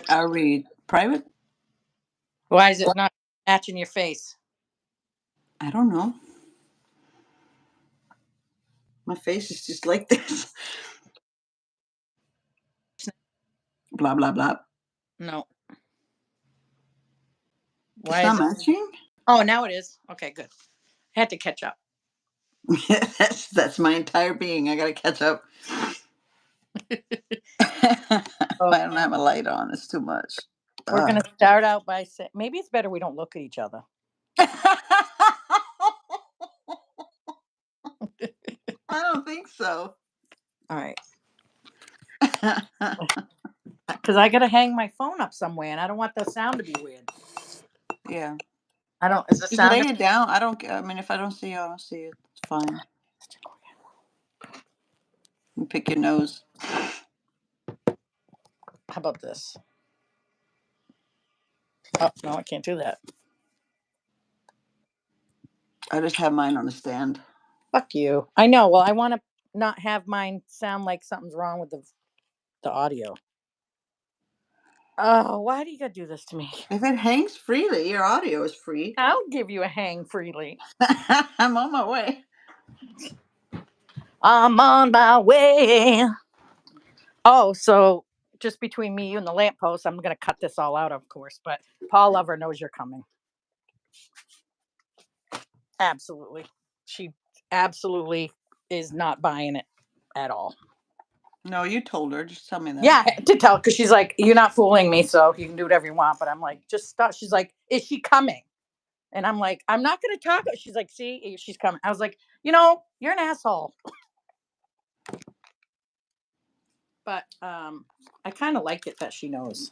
Are we private? Why is it not matching your face? I don't know. My face is just like this. Blah blah blah. No. It's Why not is it? matching. Oh, now it is. Okay, good. I had to catch up. that's my entire being. I gotta catch up. Oh, I don't have a light on. It's too much. we're going to start out by saying maybe it's better we don't look at each other. I don't think so. All right. Because I got to hang my phone up somewhere, and I don't want the sound to be weird. Yeah. I don't. Is the Just sound? lay it down. I don't. I mean, if I don't see you, I don't see it. It's fine. You pick your nose. How about this? Oh no, I can't do that. I just have mine on the stand. Fuck you. I know. Well, I want to not have mine sound like something's wrong with the audio. Oh, why do you gotta do this to me? If it hangs freely, your audio is free. I'll give you a hang freely. I'm on my way. I'm on my way. Oh, so just between me, you, and the lamppost, I'm gonna cut this all out, of course. But Paul Lover knows you're coming. Absolutely, she absolutely is not buying it at all. No, you told her. Just tell me that. Yeah, I did tell, because she's like, you're not fooling me, so you can do whatever you want. But I'm like, just stop. She's like, is she coming? And I'm like, I'm not going to talk. She's like, see, she's coming. I was like, you're an asshole. But I kind of like it that she knows.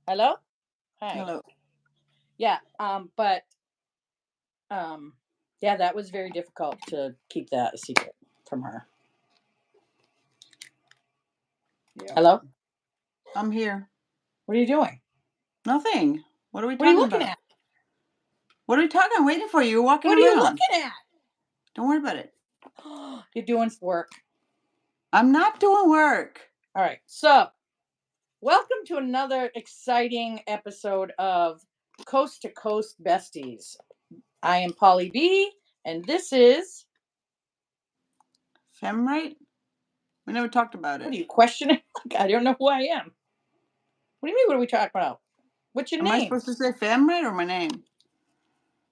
Hello? Hi. Hello. Yeah, but yeah, that was very difficult to keep that a secret from her. Yeah. Hello? I'm here. What are you doing? Nothing. What are we What are talking you looking about? at? What are we talking? I'm waiting for you. You're walking What are around. you looking at? Don't worry about it. You're doing work. I'm not doing work. All right. So, welcome to another exciting episode of Coast to Coast Besties. I am Polly B, and this is Femrite? We never talked about it. What are you questioning? I don't know who I am. What do you mean? What are we talking about? What's your Am name? I supposed to say Femrite or my name?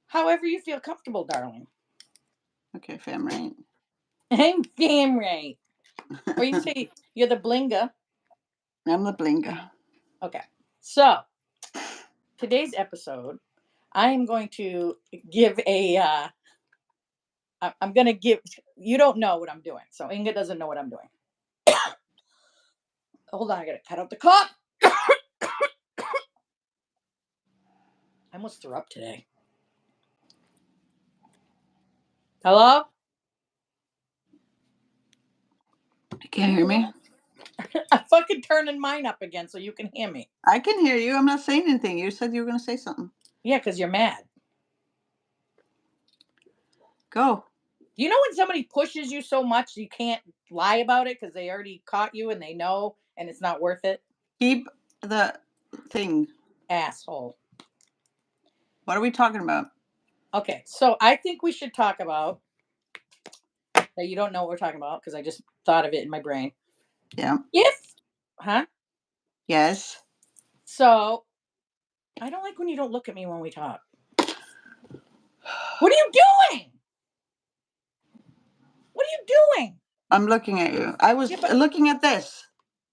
However you feel comfortable, darling. Okay, Femrite. I'm Femrite. Or you can say you're the blinga. I'm the blinga. Okay. So, today's episode, I am going to give I'm going to give, you don't know what I'm doing. So, Inga doesn't know what I'm doing. Hold on, I got to cut out the cough. I almost threw up today. Hello? You can't hear me? I'm fucking turning mine up again so you can hear me. I can hear you. I'm not saying anything. You said you were going to say something. Yeah, because you're mad. Go. You know when somebody pushes you so much you can't lie about it because they already caught you and they know and it's not worth it? Keep the thing. Asshole. What are we talking about? Okay, so I think we should talk about that. You don't know what we're talking about because I just thought of it in my brain. Yeah. Huh? Yes. So I don't like when you don't look at me when we talk. What are you doing? What are you doing? I'm looking at you. I was looking at this.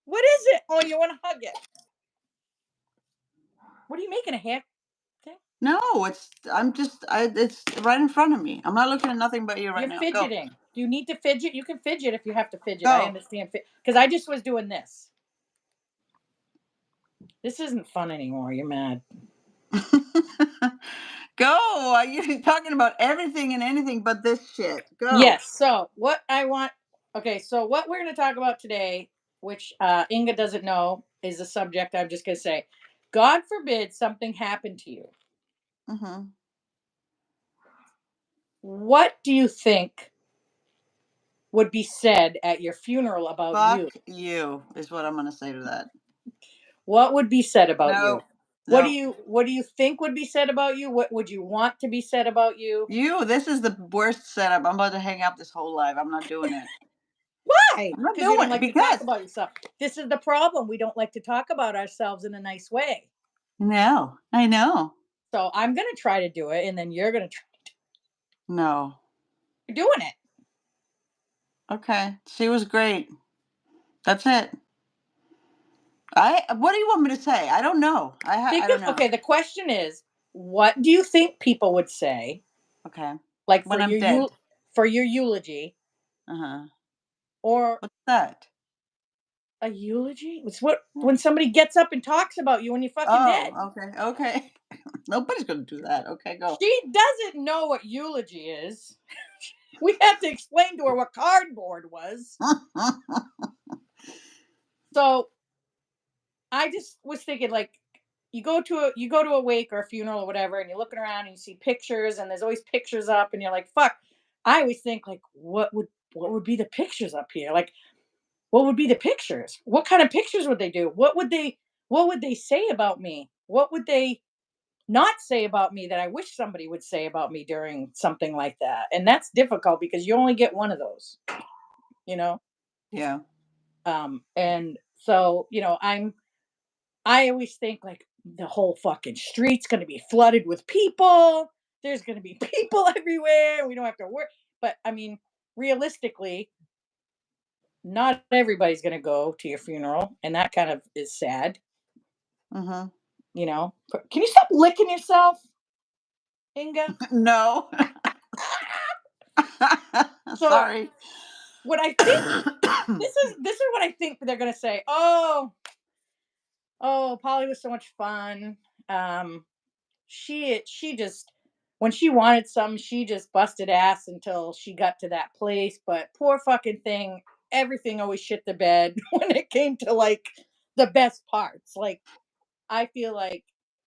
What is it? Oh, you want to hug it? What are you making, a hair thing? No, it's right in front of me. I'm not looking at nothing but you right now. You're fidgeting. Go. Do you need to fidget? You can fidget if you have to fidget. Go. I understand. Because I just was doing this. This isn't fun anymore. You're mad. Go. You're talking about everything and anything but this shit. Go. Yes. So what I want. Okay. So what we're going to talk about today, which Inga doesn't know, is a subject I'm just going to say. God forbid something happened to you. Mm-hmm. What do you think would be said at your funeral about you? Fuck you is what I'm gonna say to that. What would be said about you? No, no. What do you think would be said about you? What would you want to be said about you? This is the worst setup. I'm about to hang up this whole life. I'm not doing it. Why? I'm not Because you don't doing it like to talk because about yourself. This is the problem. We don't like to talk about ourselves in a nice way. no, I know. So I'm gonna try to do it, and then you're gonna try No. doing it. Okay. She was great. That's it. What do you want me to say? I don't know. I Think don't of, okay. know. The question is, what do you think people would say, Okay. like When I'm dead. for your eulogy, Uh-huh. or What's that? a eulogy? It's what when somebody gets up and talks about you when you're fucking dead. Oh, okay. Okay. Nobody's gonna do that. Okay, go. She doesn't know what eulogy is. We had to explain to her what cardboard was. So I just was thinking, like, you go to a wake or a funeral or whatever, and you're looking around and you see pictures, and there's always pictures up, and you're like, fuck. I always think, like, what would be the pictures up here? Like, what would be the pictures? What kind of pictures would they do? What would they say about me? What would they not say about me that I wish somebody would say about me during something like that? And that's difficult because you only get one of those, you know? Yeah. And so, I always think, like, the whole fucking street's gonna be flooded with people. There's gonna be people everywhere. We don't have to worry. But I mean, realistically, not everybody's gonna go to your funeral, and that kind of is sad. Mm-hmm. Can you stop licking yourself, Inga? No. So Sorry. what I think this is what I think they're gonna say. Oh, Polly was so much fun. Um, she just when she wanted some, she just busted ass until she got to that place. But poor fucking thing, everything always shit the bed when it came to, like, the best parts. Like, I feel like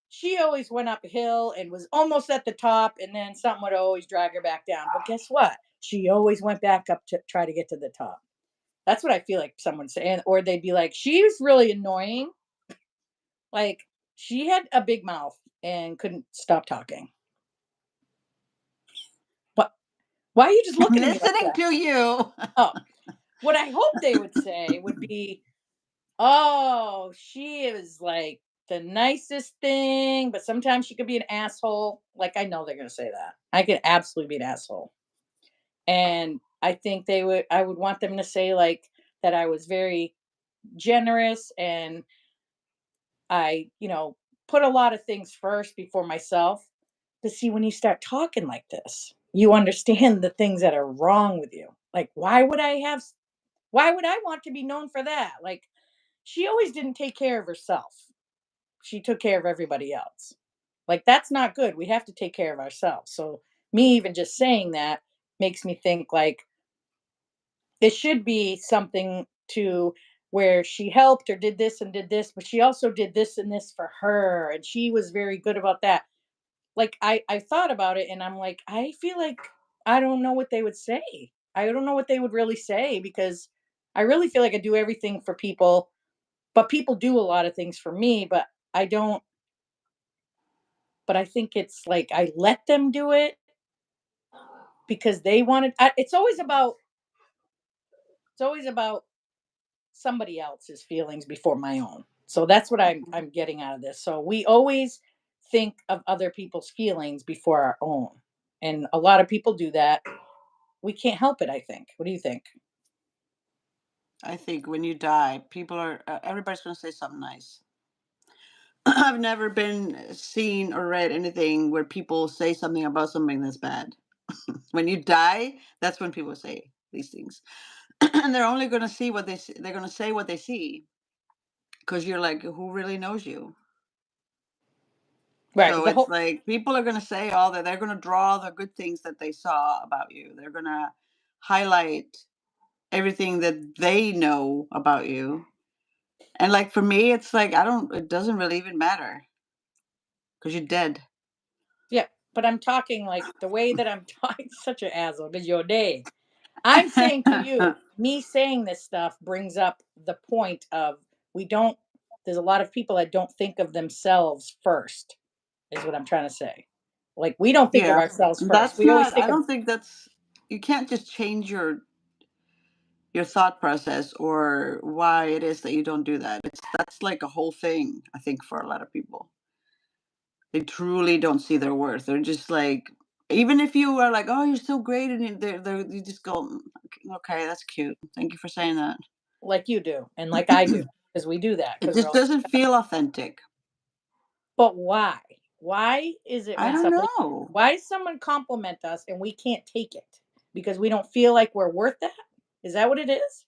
she always went uphill and was almost at the top, and then something would always drag her back down. But guess what? She always went back up to try to get to the top. That's what I feel like someone saying, or they'd be like, "She's really annoying. Like, she had a big mouth and couldn't stop talking." What? Why are you just I'm looking at me like listening that? to you. Oh, what I hope they would say would be, "Oh, she is like the nicest thing, but sometimes she could be an asshole." Like, I know they're gonna say that. I could absolutely be an asshole. And I would want them to say, like, that I was very generous, and I, put a lot of things first before myself. But see, when you start talking like this, you understand the things that are wrong with you. Like, why would I want to be known for that? Like, she always didn't take care of herself. She took care of everybody else. Like, that's not good. We have to take care of ourselves. So me even just saying that makes me think, like, it should be something to where she helped or did this and did this, but she also did this and this for her, and she was very good about that. Like, I thought about it, and I'm like, I feel like I don't know what they would say. I don't know what they would really say, because I really feel like I do everything for people, but people do a lot of things for me, but I don't but I think it's like I let them do it because they wanted it's always about somebody else's feelings before my own. So that's what I'm getting out of this. So we always think of other people's feelings before our own. And a lot of people do that. We can't help it, I think. What do you think? I think when you die, everybody's gonna say something nice. I've never been seen or read anything where people say something about something that's bad. When you die, that's when people say these things, and they're only gonna see what they're gonna say what they see, because you're like, who really knows you? Right. So The it's whole like people are gonna say all that. They're gonna draw the good things that they saw about you. They're gonna highlight everything that they know about you. And like for me, it's like I don't. It doesn't really even matter because you're dead. Yeah, but I'm talking like the way that I'm talking, such an asshole, because you're day. I'm saying to you, me saying this stuff brings up the point of we don't, there's a lot of people that don't think of themselves first, is what I'm trying to say. Like, we don't think of Yeah, ourselves first. that's We always not. think I of, don't think that's. You can't just change your thought process or why it is that you don't do that. It's that's like a whole thing. I think for a lot of people, they truly don't see their worth. They're just like, even if you are like, oh, you're so great, and they're you just go, "Mm, okay, that's cute. Thank you for saying that." like you do, and like I do, because we do that, It because we're just like, doesn't feel authentic. but why? Why is it I when don't somebody, know. why does someone compliment us and we can't take it? Because we don't feel like we're worth that? Is that what it is?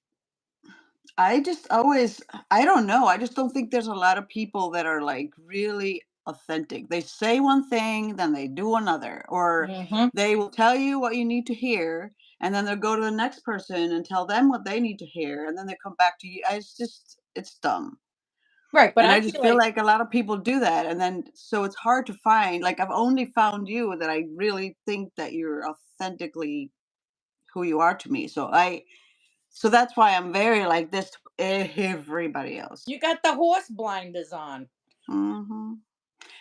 I just always I don't know. I just don't think there's a lot of people that are like really authentic. They say one thing, then they do another, or Hmm. they will tell you what you need to hear, and then they'll go to the next person and tell them what they need to hear, and then they come back to you. It's just it's dumb. Right, but And I I just feel feel like like a lot of people do that, and then so it's hard to find. Like I've only found you that I really think that you're authentically who you are to me. So that's why I'm very like this to everybody else. you got the horse blinders on, Mhm.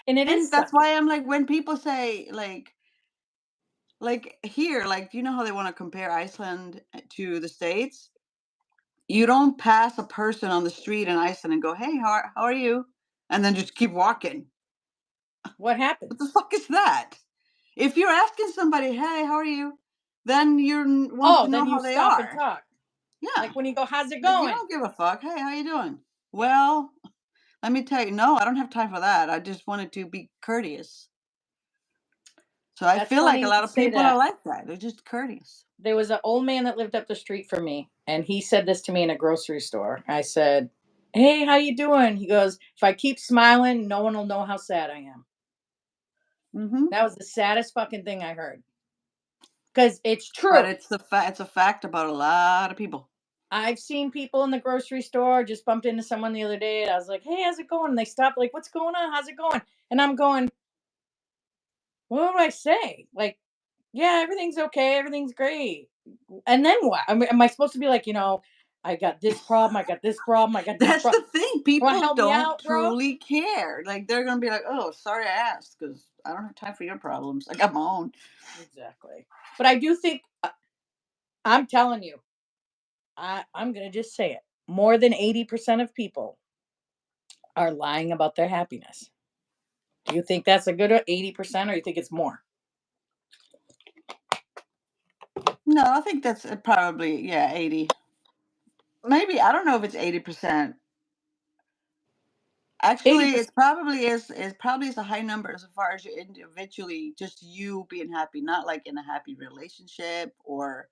and it And is that's sucky. why I'm like when people say like here, like you know how they want to compare Iceland to the States? You don't pass a person on the street in Iceland and go, "Hey, how are you?" and then just keep walking. What What the happens? fuck is that? If you're asking somebody, "Hey, how are you?" then you want Oh, to then know you how they stop and are. talk. Yeah. Like when you go, "How's it Like you going?" don't give a fuck. "Hey, how you doing?" Yeah, Well, let me tell you, no, I don't have time for that. I just wanted to be courteous. So I that's feel like funny a that lot you of say people are that. like that. They're just courteous. There was an old man that lived up the street from me, and he said this to me in a grocery store. I said, "Hey, how you doing?" He goes, "If I keep smiling, no one will know how sad I am." Hmm. That was the saddest fucking thing I heard. Because it's But true. it's a fact about a lot of people. I've seen people in the grocery store. Just bumped into someone the other day, and I was like, "Hey, how's it going?" And they stopped, like, "What's going on? How's it going?" And I'm going, "What do I say?" Like, "Yeah, everything's okay. Everything's great." And then what? Am I supposed to be like, "I got this problem. I got this problem. I got this That's problem. the thing. Want to People help me don't out, bro?" truly care. Like they're gonna be like, "Oh, sorry I asked, because I don't have time for your problems. I got my own." Exactly. But I do think, I'm telling you, I'm gonna just say it. More than 80% of people are lying about their happiness. Do you think that's a good 80%, or you think it's more? No, I think that's probably yeah 80. Maybe I don't know if it's 80%. Actually, 80%. it's probably is probably is a high number as far as you individually, just you being happy, not like in a happy relationship or.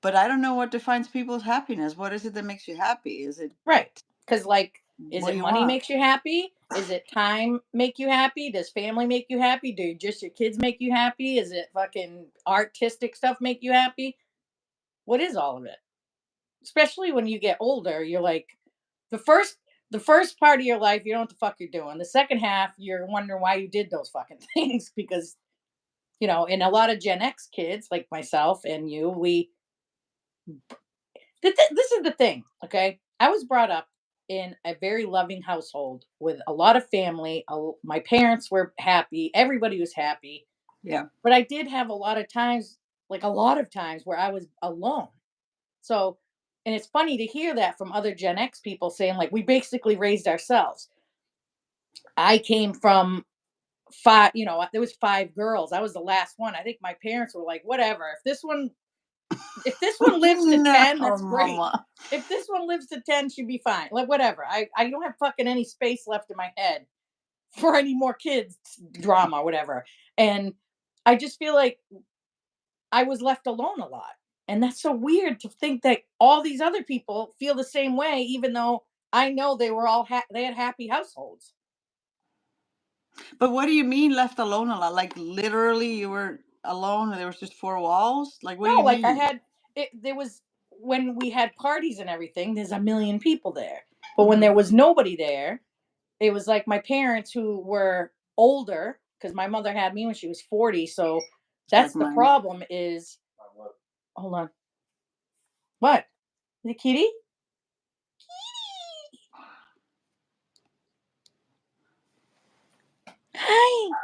But I don't know what defines people's happiness. What is it that makes you happy? Is it Right. Because, like, is what do it you money want? makes you happy? Is it time make you happy? Does family make you happy? Do just your kids make you happy? Is it fucking artistic stuff make you happy? What is all of it? Especially when you get older, you're like, the first the first part of your life, you don't know what the fuck you're doing. The second half, you're wondering why you did those fucking things because, and a lot of Gen X kids like myself and you, this is the thing, okay? I was brought up in a very loving household with a lot of family. My parents were happy, everybody was happy, Yeah. but I did have a lot of times, like a lot of times, where I was alone. So, and it's funny to hear that from other Gen X people saying, like, we basically raised ourselves. I came from five, there was five girls. I was the last one. I think my parents were like, whatever. If this one lives to No, 10, that's great. mama. If this one lives to 10, she'd be fine. Like, whatever. I don't have fucking any space left in my head for any more kids drama, whatever. And I just feel like I was left alone a lot. And that's so weird to think that all these other people feel the same way, even though I know they were they had happy households. But what do you mean left alone a lot? Like literally you were alone and there was just four walls? Like what do No, you like I mean? had, there was. when we had parties and everything, there's a million people there. But when Hmm. there was nobody there, it was like my parents who were older, because my mother had me when she was 40. So It's like that's the mine. problem is, hold on. What? The kitty? Hi.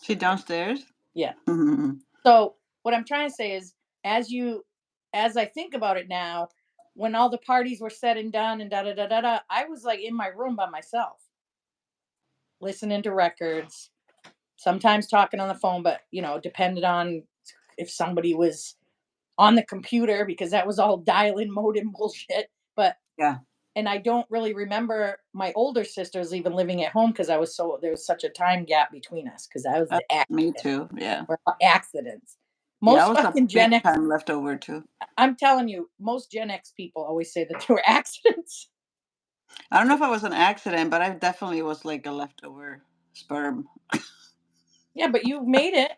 She downstairs. Yeah. Mhm. So what I'm trying to say is, as you, as I think about it now, when all the parties were said and done and da da da da da, I was like in my room by myself, listening to records, sometimes talking on the phone, but depended on if somebody was on the computer because that was all dial-in modem bullshit. But Yeah. and I don't really remember my older sisters even living at home because I was so there was such a time gap between us because I was the Me accident. too. Yeah. We're all accidents. Yeah. I Most was a fucking big Gen X, time leftover too. I'm telling you, most Gen X people always say that they were accidents. I don't know if I was an accident, but I definitely was like a leftover sperm. Yeah, but you made it.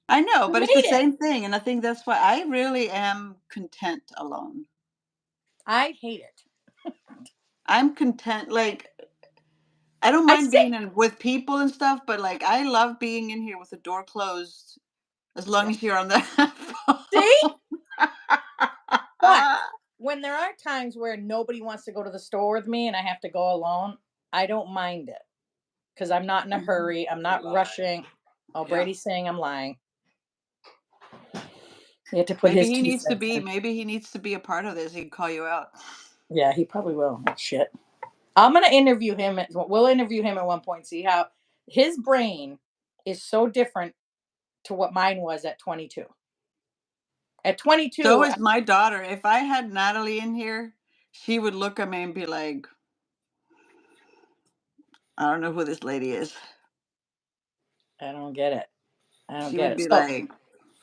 I know, You but made it's the it. same thing. And I think that's why I really am content alone. I hate it. I'm content. Like, I don't I mind say, being in with people and stuff, but like, I love being in here with the door closed as long yeah. as you're on the See? phone. But when there are times where nobody wants to go to the store with me and I have to go alone, I don't mind it because I'm not in a Mhm. hurry. I'm not rushing. Oh, Yeah. Brady's saying I'm lying. He had to put his 2 cents in. Maybe he needs to be a part of this. He can call you out. Yeah, he probably will. Shit. I'm gonna interview him. We'll interview him at one point. See how his brain is so different to what mine was at 22. At So 22, is my daughter. If I had Natalie in here, she would look at me and be like, I don't know who this lady is. I don't get it. I don't She get would it. be So, like,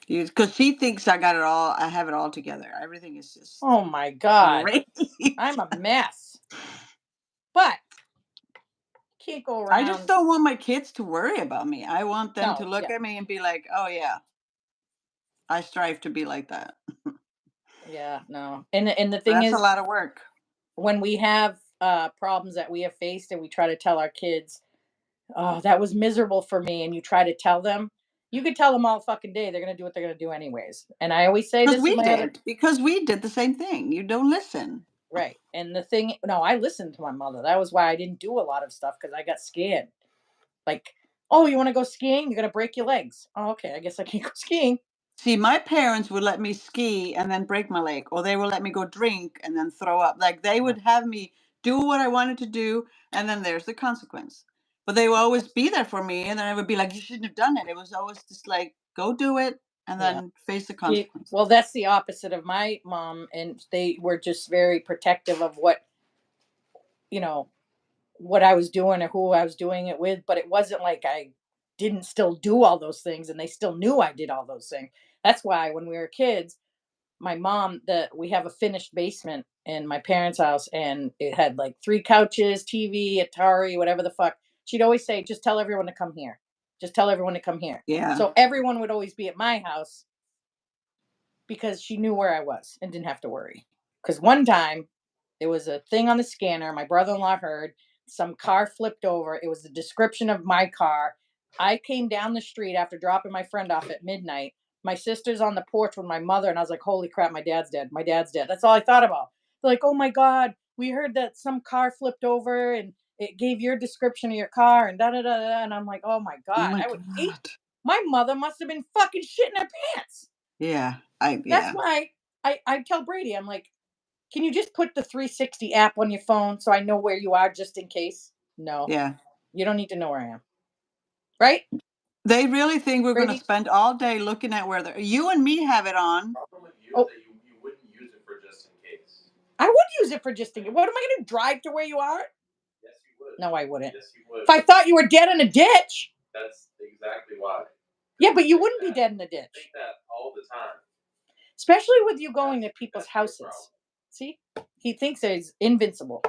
because she thinks I got it all, I have it all together. Everything is just oh my god, great. I'm a mess. But can't go I just around. don't want my kids to worry about me. I want them to No, look yeah, at me and be like, oh, yeah, I strive to be like that. yeah, no. And the But thing that's a is, lot of work. when we have problems that we have faced, and we try to tell our kids, "Oh, that was miserable for me," and you try to tell them, you could tell them all fucking day. They're gonna do what they're gonna do anyways. And I always say this with my other. Because we did the same thing. You don't listen. Right. And the thing, no, I listened to my mother. That was why I didn't do a lot of stuff because I got scared. Like, oh, you want to go skiing? You're gonna break your legs. Oh, okay. I guess I can't go skiing. See, my parents would let me ski and then break my leg, or they would let me go drink and then throw up. Like they Yeah. would have me do what I wanted to do, and then there's the consequence. But they would always be there for me, and then I would be like, "You shouldn't have done it." It was always just like, "Go do it, and Yeah. then face the Well, consequences." that's the opposite of my mom, and they were just very protective of you know, what I was doing or who I was doing it with. But it wasn't like I didn't still do all those things, and they still knew I did all those things. That's why when we were kids, my mom, that we have a finished basement in my parents' house, and it had like 3 couches, TV, Atari, whatever the fuck. She'd always say, just tell everyone to come here. Just tell everyone to come here. Yeah, So everyone would always be at my house because she knew where I was and didn't have to worry. Because one time there was a thing on the scanner, my brother in law heard some car flipped over. It was the description of my car. I came down the street after dropping my friend off at midnight. My sister's on the porch with my mother, and I was like, holy crap, my dad's dead. My dad's dead. That's all I thought about. They're like, oh my God, we heard that some car flipped over and it gave your description of your car and da da da da. And I'm like, oh my oh God, my I would hate. god. My mother must have been fucking shitting her pants. Yeah, That's yeah, why I tell Brady, I'm like, can you just put the 360 app on your phone so I know where you are just in case? No, yeah. you don't need to know where I am. Right? They really think we're going to Brady? spend all day looking at where they're. You and me have it on. Problem with you is Oh, that you wouldn't use it for just in case. I would use it for just in case. What am I going to drive to where you are? Yes, you would. No, I wouldn't. Yes, you would. If I thought you were dead in a ditch. That's exactly why. Yeah, but You you think wouldn't be that. dead in a You ditch, think that all the time. especially with you going to people's That's your houses. problem. See, he thinks that he's invincible.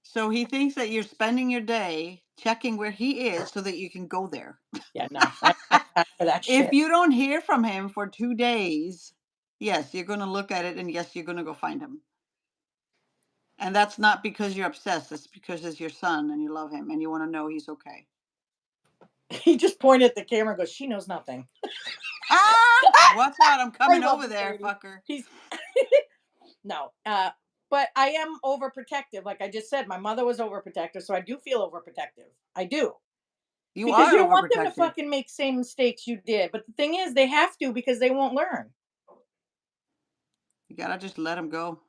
So he thinks that you're spending your day checking where he is so that you can go there. Yeah, no, I don't have time for that If shit. you don't hear from him for 2 days, Yes, you're gonna look at it, and yes, you're gonna go find him. And that's not because you're obsessed. It's because it's your son and you love him and you want to know he's okay. He just pointed at the camera and goes, "She knows nothing." Ah! Watch out! I'm I coming love over the there, baby. fucker. He's no, but I am overprotective. Like I just said, my mother was overprotective, so I do feel overprotective. I do. You Because are you don't want them to overprotective. fucking make same mistakes you did. But the thing is, they have to because they won't learn. You gotta just let him go.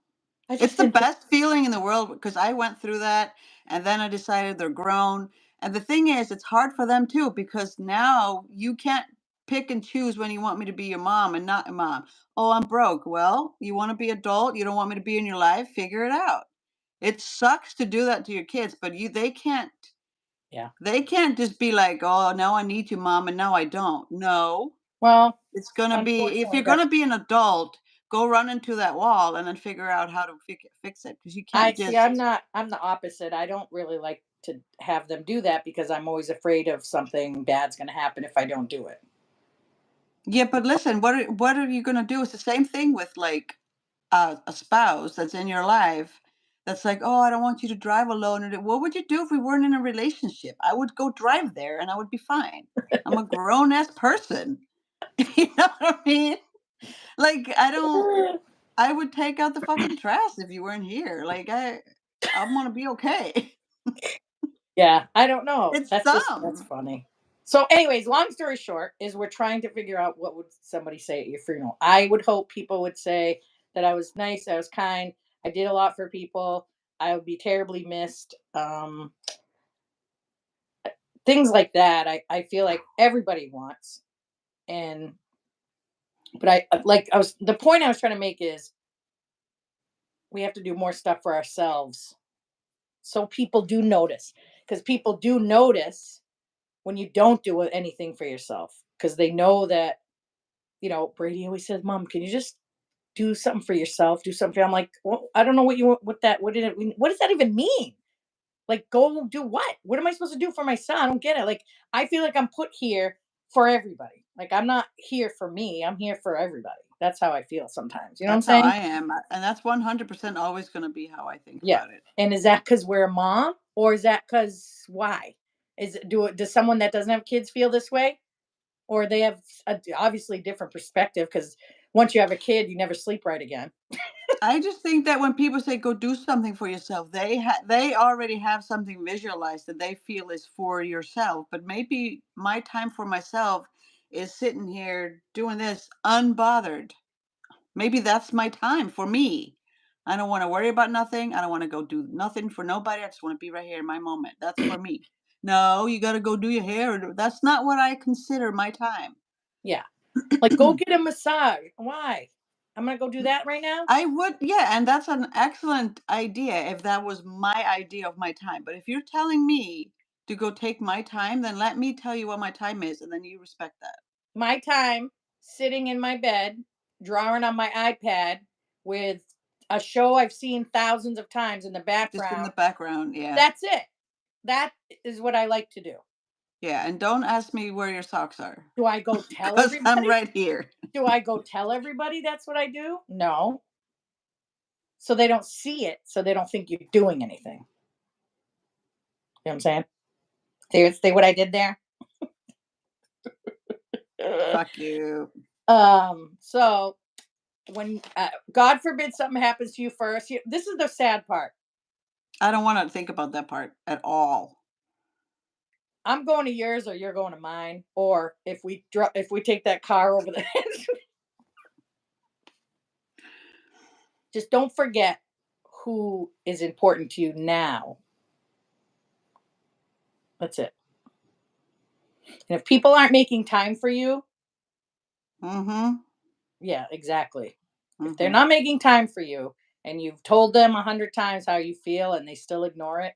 I It's just the didn't think. best feeling in the world because I went through that and then I decided they're grown. And the thing is, it's hard for them too because now you can't pick and choose when you want me to be your mom and not a mom. Oh, I'm broke. Well, you want to be adult, you don't want me to be in your life, figure it out. It sucks to do that to your kids, but Yeah. they can't just be like, "Oh, now I need you, mom, and now I don't." No. Well, It's gonna be if you're unfortunately, that's gonna be an adult, go run into that wall and then figure out how to fix it because you I can't see. just. I'm the opposite. I don't really like to have them do that because I'm always afraid of something bad's going to happen if I don't do it. Yeah, but listen, what are you gonna do? It's the same thing with like a spouse that's in your life that's like, oh, I don't want you to drive alone. What would you do if we weren't in a relationship? I would go drive there and I would be fine. I'm a grown ass person. You know what I mean? Like I would take out the fucking trash if you weren't here. Like I'm gonna be okay. Yeah, I don't know. It's That's dumb. funny. So, anyways, long story short, is we're trying to figure out what would somebody say at your funeral. I would hope people would say that I was nice, I was kind, I did a lot for people, I would be terribly missed. Things like that. I feel like everybody wants. And but I was the point I was trying to make is we have to do more stuff for ourselves so people do notice because people do notice when you don't do anything for yourself because they know that Brady always says, "Mom, can you just do something for yourself? Do something." I'm like, well, I don't know what you want. What did it mean? What does that even mean? Like, go do what? What am I supposed to do for my son? I don't get it. Like, I feel like I'm put here for everybody. Like, I'm not here for me. I'm here for everybody. That's how I feel sometimes. You know what I'm That's how saying? I am, and that's 100% always gonna be how I think Yeah. about it. And is that because we're a mom, or is that because why? Does someone that doesn't have kids feel this way, or they have a obviously different perspective? Because once you have a kid, you never sleep right again. I just think that when people say go do something for yourself, they already have something visualized that they feel is for yourself. But maybe my time for myself is sitting here doing this unbothered. Maybe that's my time for me. I don't want to worry about nothing. I don't want to go do nothing for nobody. I just want to be right here in my moment. That's for me. No, you got to go do your hair. That's not what I consider my time. Yeah. Like, go get a massage. Why? I'm gonna go do that right now. I would, yeah, and that's an excellent idea if that was my idea of my time. But if you're telling me to go take my time, then let me tell you what my time is, and then you respect that. My time sitting in my bed, drawing on my iPad with a show I've seen thousands of times in the Just in the background. background, yeah. That's it. That is what I like to do. Yeah, and don't ask me where your socks are Do I go tell because I'm everybody? right here. Do I go tell everybody that's what I do? No. So they don't see it, so they don't think you're doing anything. You know what I'm saying? See what I did there? Fuck you. So when God forbid something happens to you first, this is the sad part. I don't want to think about that part at all. I'm going to yours or you're going to mine. Or if we take that car over the just don't forget who is important to you now. That's it. And if people aren't making time for you, Mm-hmm. yeah, exactly. If they're Mm-hmm. not making time for you and you've told them 100 times how you feel and they still ignore it,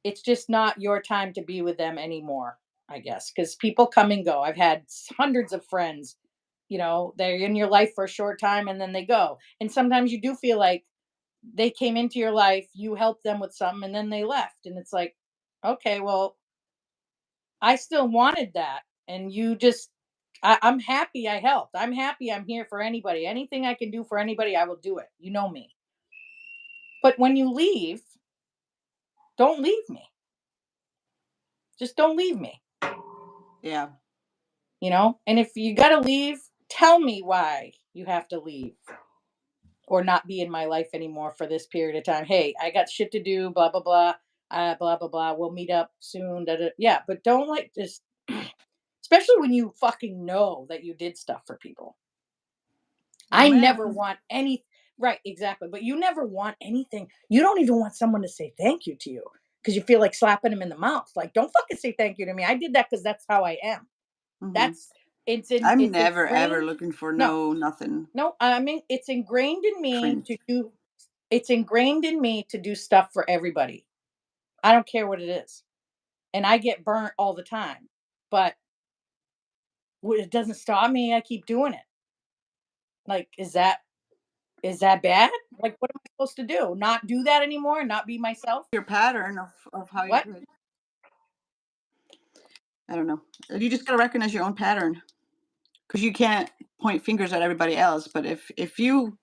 it's just not your time to be with them anymore, I guess. Because people come and go. I've had hundreds of friends, they're in your life for a short time and then they go. And sometimes you do feel like they came into your life, you helped them with something, and then they left. And it's like, okay, well, I still wanted that. And you just I'm happy I helped. I'm happy I'm here for anybody. Anything I can do for anybody, I will do it. You know me. But when you leave, don't leave me. Just don't leave me. Yeah. And if you got to leave, tell me why you have to leave or not be in my life anymore for this period of time. Hey, I got shit to do, blah, blah, blah. Blah, blah, blah. We'll meet up soon. Da, da. Yeah, but don't like just, especially when you fucking know that you did stuff for people. I never Amen. want any, right, exactly. But you never want anything. You don't even want someone to say thank you to you because you feel like slapping them in the mouth. Like, don't fucking say thank you to me. I did that because that's how I am. Hmm. That's I'm it's never ever ingrained. looking for No, no nothing. no, I mean it's ingrained in me Print. to do it's ingrained in me to do stuff for everybody. I don't care what it is. And I get burnt all the time. But it doesn't stop me. I keep doing it. Like, is that bad? Like, what am I supposed to do? Not do that anymore? Not be myself? Your pattern of how you What? do it. I don't know. You just gotta recognize your own pattern because you can't point fingers at everybody else. But if you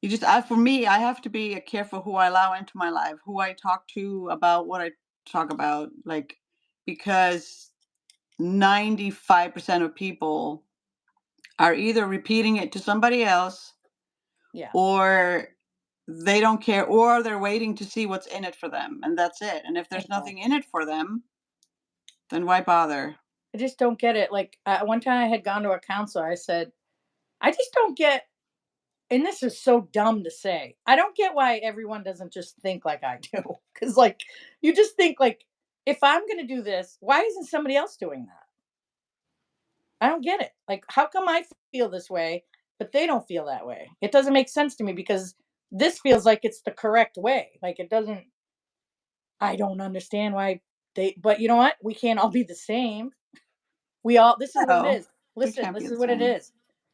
just for me, I have to be careful who I allow into my life, who I talk to about what I talk about, like because 95% of people are either repeating it to somebody else Yeah, or they don't care or they're waiting to see what's in it for them and that's it. And if I there's know. nothing in it for them, then why bother? I just don't get it. Like, one time I had gone to a counselor. I said, I just don't get, and this is so dumb to say. I don't get why everyone doesn't just think like I do. Because, like, you just think, like, if I'm going to do this, why isn't somebody else doing that? I don't get it. Like, how come I feel this way, but they don't feel that way? It doesn't make sense to me because this feels like it's the correct way. Like, it doesn't, I don't understand why but you know what? We can't all be the same. This is what it No, is. we Listen, can't be this the is what it same. is.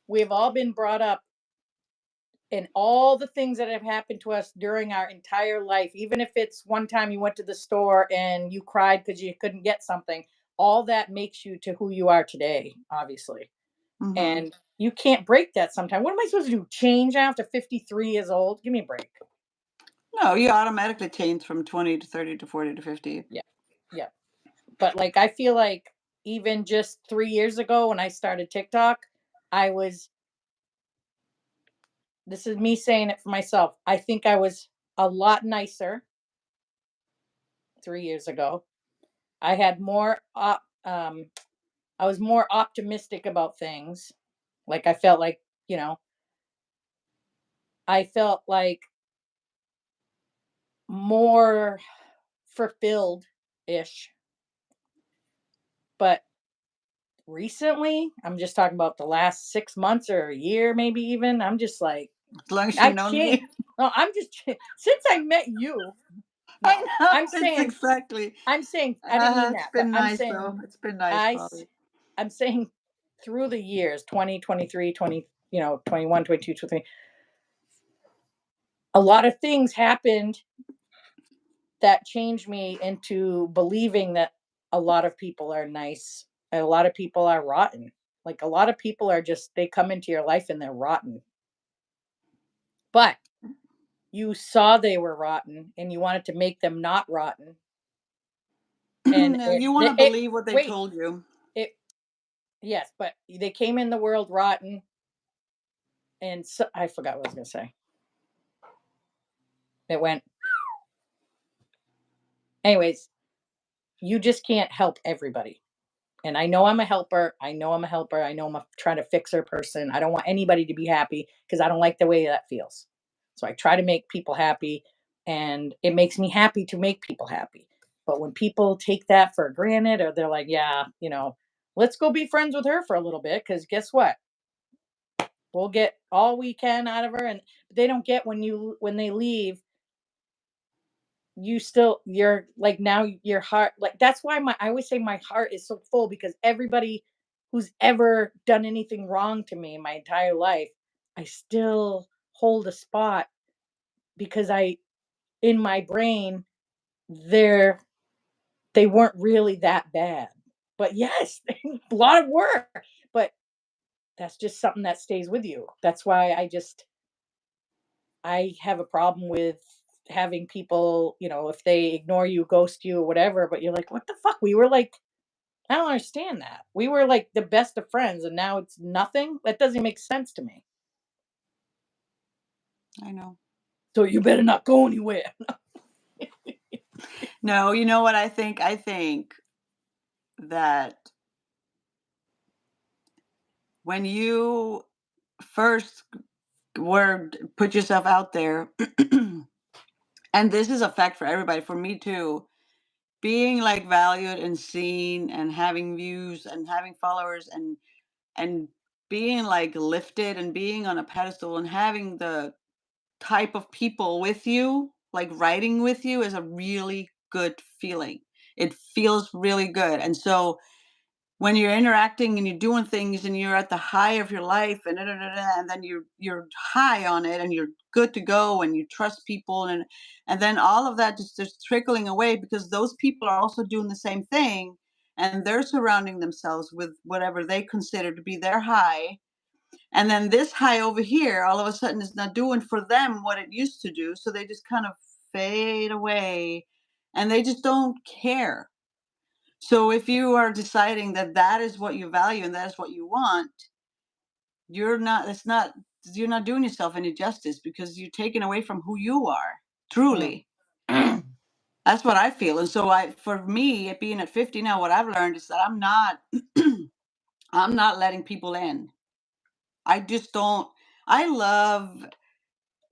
We've all been brought up in all the things that have happened to us during our entire life, even if it's one time you went to the store and you cried because you couldn't get something, all that makes you to who you are today, obviously. Hmm. And you can't break that sometimes. What am I supposed to do? Change after 53 years old? Give me a break. No, you automatically change from 20 to 30 to 40 to 50. Yeah. Yeah. But like I feel like even just 3 years ago when I started TikTok, I was this is me saying it for myself. I think I was a lot nicer 3 years ago. I had I was more optimistic about things. Like I felt like, you know, I felt like more fulfilled ish. But recently, I'm just talking about the last 6 months or a year, maybe even. I'm just like, As long as you I've know changed. me. No, since I met you. I No, know, I'm it's saying, exactly. I didn't mean It's that, but been nice though. It's been nice, I, Polly. s- I'm saying through the years, 20, 23, 20, 21, 22, 23, a lot of things happened that changed me into believing that a lot of people are nice and a lot of people are rotten. Like a lot of people are just, they come into your life and they're rotten. But you saw they were rotten and you wanted to make them not rotten. And No, you want to believe what they wait, told you. it, yes, but they came in the world rotten. And so, I forgot what I was going to say. It went, anyways, you just can't help everybody. And I know I'm a helper. I know I'm a helper. I know I'm a trying to fix her person. I don't want anybody to be happy because I don't like the way that feels. So I try to make people happy and it makes me happy to make people happy. But when people take that for granted or they're like, yeah, let's go be friends with her for a little bit because guess what? We'll get all we can out of her. And they don't get when they leave, you're like now your heart, like that's why I always say my heart is so full because everybody who's ever done anything wrong to me in my entire life, I still hold a spot because I in my brain they're they weren't really that bad. But yes, a lot of work. But that's just something that stays with you. That's why I have a problem with having people, if they ignore you, ghost you, or whatever, but you're like, what the fuck? We were like, I don't understand that. We were like the best of friends and now it's nothing. That doesn't make sense to me. I know. So you better not go anywhere. No, you know what I think? I think that when you first word put yourself out there, and this is a fact for everybody, for me too, being like valued and seen and having views and having followers and being like lifted and being on a pedestal and having the type of people with you, like riding with you, is a really good feeling. It feels really good. And so when you're interacting and you're doing things and you're at the high of your life and da, da, da, da, and then you're high on it and you're good to go and you trust people and then all of that just trickling away because those people are also doing the same thing and they're surrounding themselves with whatever they consider to be their high, and then this high over here all of a sudden is not doing for them what it used to do, so they just kind of fade away and they just don't care. So if you are deciding that that is what you value and that is what you want, it's not, you're not doing yourself any justice because you're taking away from who you are, Mm. truly. That's what I feel. And so for me, at being at 50 now, what I've learned is that I'm not letting people in. I just don't. I love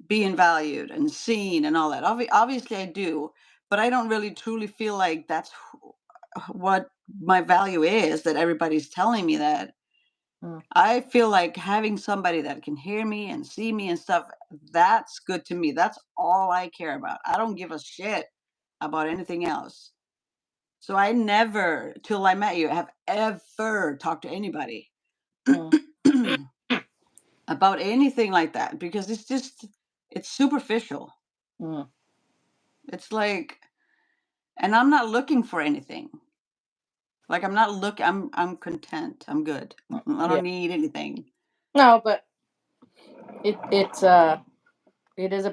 being valued and seen and all that. Obviously I do, but I don't really truly feel like that's what my value is, that everybody's telling me that. Mm, I feel like having somebody that can hear me and see me and stuff, that's good to me. That's all I care about. I don't give a shit about anything else. So I never, till I met you, have ever talked to anybody mm, about anything like that because it's superficial. mm, It's like, and I'm not looking for anything. Like I'm content. I'm good. I yeah. don't need anything. No, but it is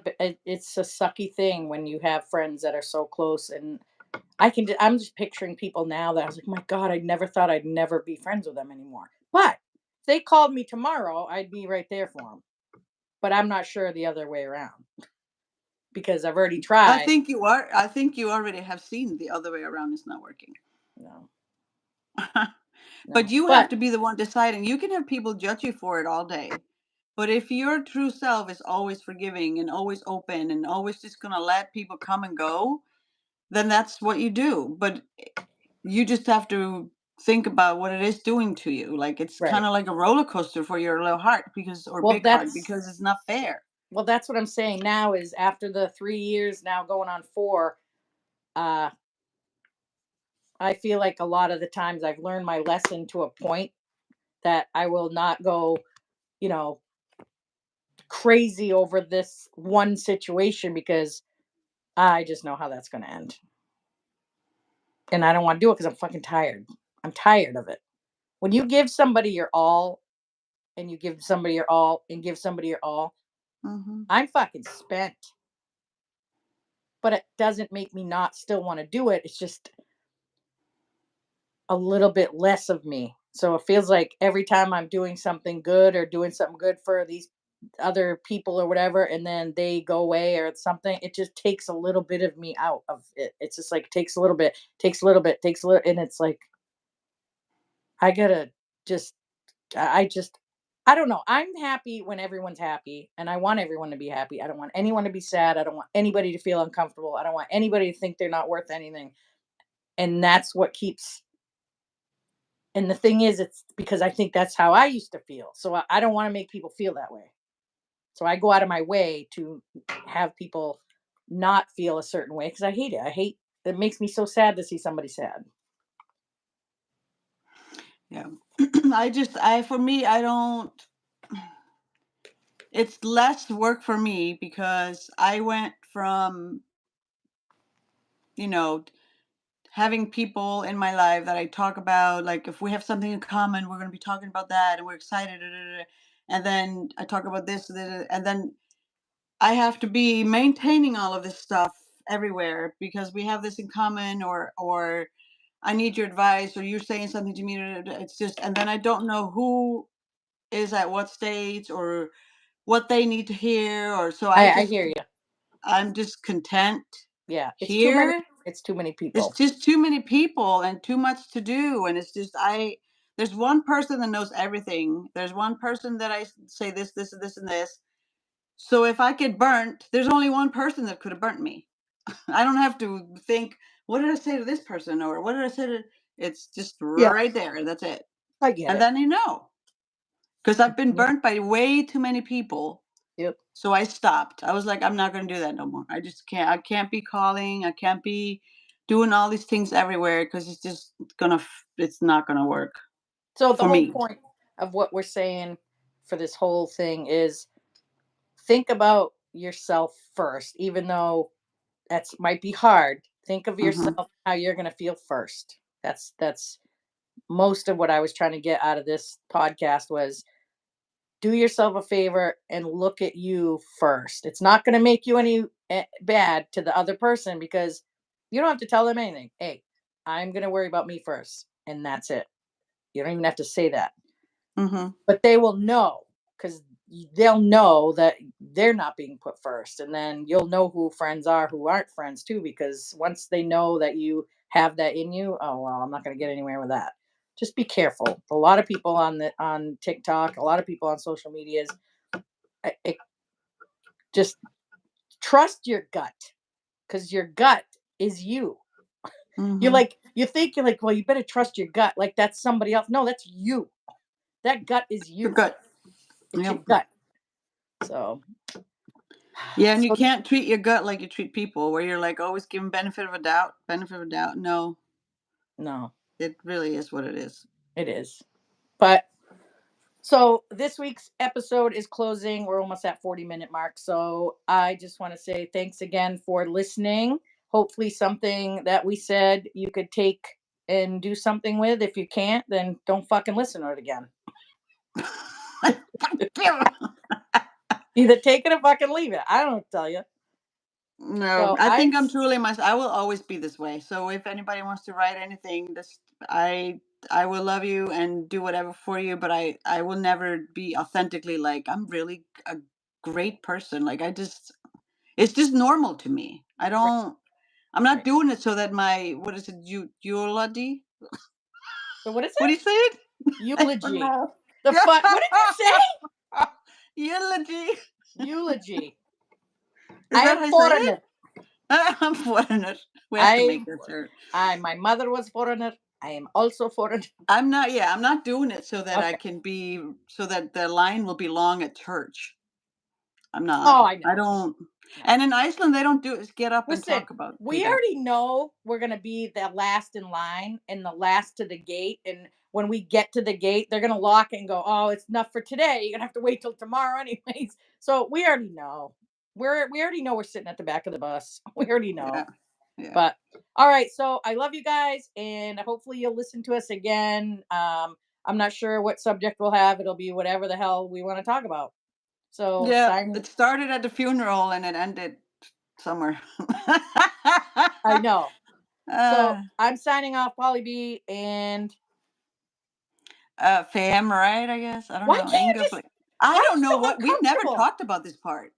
it's a sucky thing when you have friends that are so close, and I'm just picturing people now that I was like, my God, I never thought I'd never be friends with them anymore. But if they called me tomorrow, I'd be right there for them. But I'm not sure the other way around because I've already I tried. think you are. I think you already have seen the other way around is not working. No, But no. you have But to be the one deciding. You can have people judge you for it all day. But if your true self is always forgiving and always open and always just going to let people come and go, then that's what you do. But you just have to think about what it is doing to you. Like it's kind right. of like a roller coaster for your little heart or Well, big heart because it's not fair. that's what I'm saying now is after the 3 years now going on 4, uh, I feel like a lot of the times I've learned my lesson to a point that I will not go, you know, crazy over this one situation because I just know how that's going to end. And I don't want to do it because I'm fucking tired. I'm tired of it. When you give somebody your all and you give somebody your all and give somebody your all, Hmm. I'm fucking spent. But it doesn't make me not still want to do it. It's just a little bit less of me. So it feels like every time I'm doing something good or doing something good for these other people or whatever, and then they go away or something, it just takes a little bit of me out of it. It's just like takes a little bit, takes a little bit, takes a little, and it's like I gotta just, I just, I don't know. I'm happy when everyone's happy, and I want everyone to be happy. I don't want anyone to be sad. I don't want anybody to feel uncomfortable. I don't want anybody to think they're not worth anything, and that's what keeps. And the thing is, it's because I think that's how I used to feel. So I don't want to make people feel that way. So I go out of my way to have people not feel a certain way because I hate it. I hate it makes me so sad to see somebody sad. Yeah. For me, I don't, it's less work for me because I went from, you know, having people in my life that I talk about, like if we have something in common, we're going to be talking about that and we're excited. Da, da, da, and then I talk about this, and then I have to be maintaining all of this stuff everywhere because we have this in common, or I need your advice, or you're saying something to me. It's just, and then I don't know who is at what stage or what they need to hear, or so I hear you. I'm just content Yeah, it's too many. here. It's too many It's people. just too many people and too much to do, and it's just there's one person that knows everything. There's one person that I say this and this and this. So if I get burnt, there's only one person that could have burnt me. I don't have to think, what did I say to this person, or what did I say to? It's just Yeah, right there. That's it. I get And it. then you know, because I've been Yep. burnt by way too many people. Yep. So I stopped. I was like, I'm not going to do that no more. I just can't. I can't be calling. I can't be doing all these things everywhere because it's just it's not gonna work So the for whole me. point of what we're saying for this whole thing is think about yourself first, even though that's might be hard. Think of Hmm. yourself how you're going to feel first. That's most of what I was trying to get out of this podcast was do yourself a favor and look at you first. It's not going to make you any bad to the other person because you don't have to tell them anything. Hey, I'm going to worry about me first, and that's it. You don't even have to say that, Hmm. but they will know because they'll know that they're not being put first, and then you'll know who friends are, who aren't friends too, because once they know that you have that in you, oh well, I'm not going to get anywhere with that. Just be careful. A lot of people on TikTok, a lot of people on social medias, just trust your gut because your gut is you. You Hmm. like you think you're like, well, you better trust your gut, like that's somebody else. No, that's you. That gut is You're you. good. It's your Yep. gut. So, Yeah, and you so can't treat your gut like you treat people, where you're like always giving benefit of a doubt. Benefit of a doubt. No, no, it really is what it is. it is. But so this week's episode is closing. We're almost at 40-minute mark. So I just want to say thanks again for listening. Hopefully something that we said you could take and do something with. If you can't, then don't fucking listen to it again. Either take it or fucking leave it. I don't tell you. No, So I think I'm truly myself. I will always be this way. So if anybody wants to write anything, this I will love you and do whatever for you, but I will never be authentically like I'm really a great person. Like it's just normal to me. right, I'm not right. doing it so that my what is it, eulogy? So what is What do you it? say it? I don't Eulogy. know. The fuck? What did you say? Eulogy. Eulogy. Is I that am how you say it? foreigner. I'm foreigner. We have to I make that shirt. my mother was foreigner. I am also foreigner. I'm not doing it so that I Okay. can be so that the line will be long at church. I'm not. Oh, I I know. don't. No. And in Iceland, they don't do is get up and Listen, talk about we people. already know we're gonna be the last in line and the last to the gate. And when we get to the gate, they're gonna lock it and go, "Oh, it's enough for today. You're gonna have to wait till tomorrow, anyways." So we already know. We already know we're sitting at the back of the bus. We already Yeah, know. yeah, But all right, so I love you guys, and hopefully you'll listen to us again. I'm not sure what subject we'll have. It'll be whatever the hell we want to talk about. So yeah. sign. It started at the funeral and it ended somewhere. I know. So uh, I'm signing off, Polly B. And fam, right? I guess I don't why know. can't you Inga, just? I Why are don't you know so what we've never uncomfortable? talked about this part.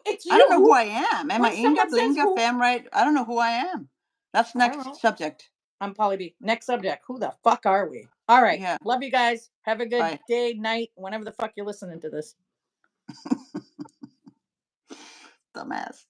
It's I you. don't know who Who? I am. Am I When Inga, someone says Blinga, who, fam, right? I don't know who I am. That's I don't next know. subject. I'm Polly B. Next subject. Who the fuck are we? All right. Yeah. Love you guys. Have a good Bye. day, night, whenever the fuck you're listening to this. Dumbass.